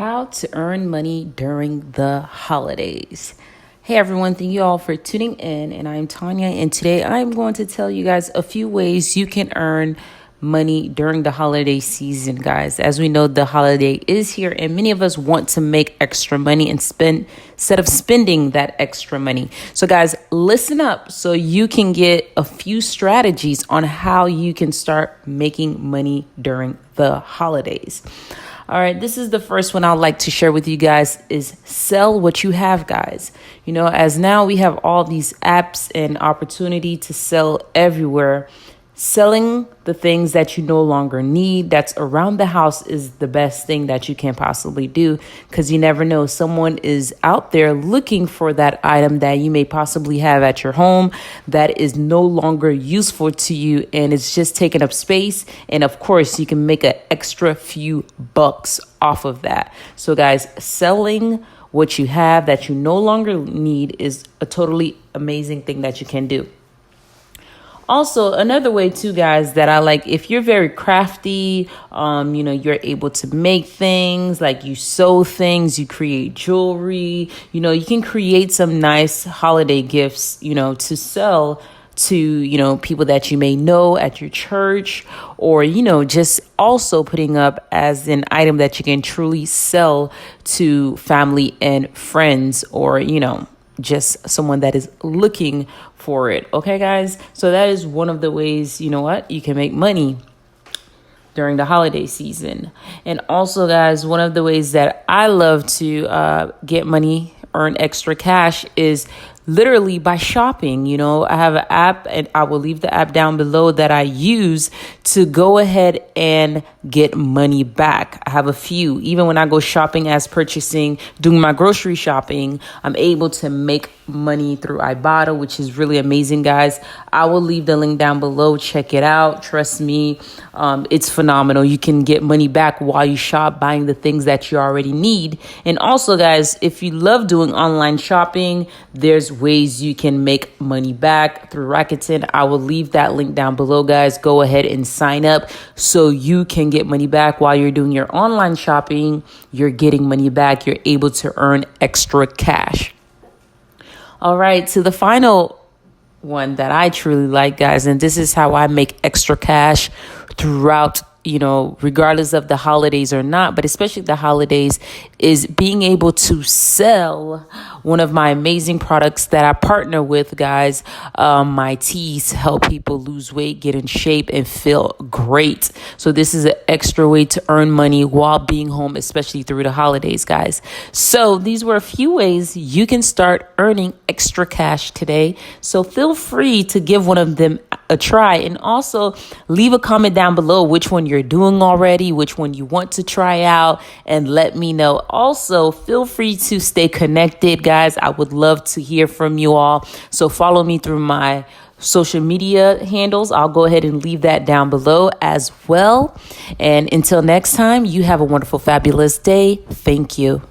How to earn money during the holidays. Hey everyone, thank you all for tuning in, and I'm Tanya, and today I'm going to tell you guys a few ways you can earn money during the holiday season, guys. As we know, the holiday is here, and many of us want to make extra money and spend instead of spending that extra money. So guys, listen up so you can get a few strategies on how you can start making money during the holidays. All right, this is the first one I'd like to share with you guys is sell what you have, guys. You know, as now we have all these apps and opportunity to sell everywhere. Selling the things that you no longer need that's around the house is the best thing that you can possibly do, because you never know, someone is out there looking for that item that you may possibly have at your home that is no longer useful to you and it's just taking up space. And of course, you can make an extra few bucks off of that. So guys, selling what you have that you no longer need is a totally amazing thing that you can do. Also, another way too, guys, that I like, if you're very crafty, you're able to make things, like you sew things, you create jewelry, you can create some nice holiday gifts, to sell to, people that you may know at your church, or, just also putting up as an item that you can truly sell to family and friends, or, just someone that is looking for it. Okay, guys. So that is one of the ways, you can make money during the holiday season. And also, guys, one of the ways that I love to get money, earn extra cash is literally by shopping. I have an app, and I will leave the app down below, that I use to go ahead and get money back. I have a few. Even when I go shopping as purchasing, doing my grocery shopping, I'm able to make money through Ibotta, which is really amazing, guys. I will leave the link down below. Check it out. Trust me. It's phenomenal. You can get money back while you shop, buying the things that you already need. And also, guys, if you love doing online shopping, there's ways you can make money back through Rakuten. I will leave that link down below, guys. Go ahead and sign up so you can get money back while you're doing your online shopping. You're getting money back. You're able to earn extra cash. All right, to the final one that I truly like, guys, and this is how I make extra cash throughout, regardless of the holidays or not, but especially the holidays, is being able to sell one of my amazing products that I partner with, guys. My teas help people lose weight, get in shape, and feel great. So this is an extra way to earn money while being home, especially through the holidays, guys. So these were a few ways you can start earning extra cash today. So feel free to give one of them a try, and also leave a comment down below which one you're doing already, which one you want to try out, and let me know. Also, feel free to stay connected, guys. I would love to hear from you all. So follow me through my social media handles. I'll go ahead and leave that down below as well. And until next time, you have a wonderful, fabulous day. Thank you.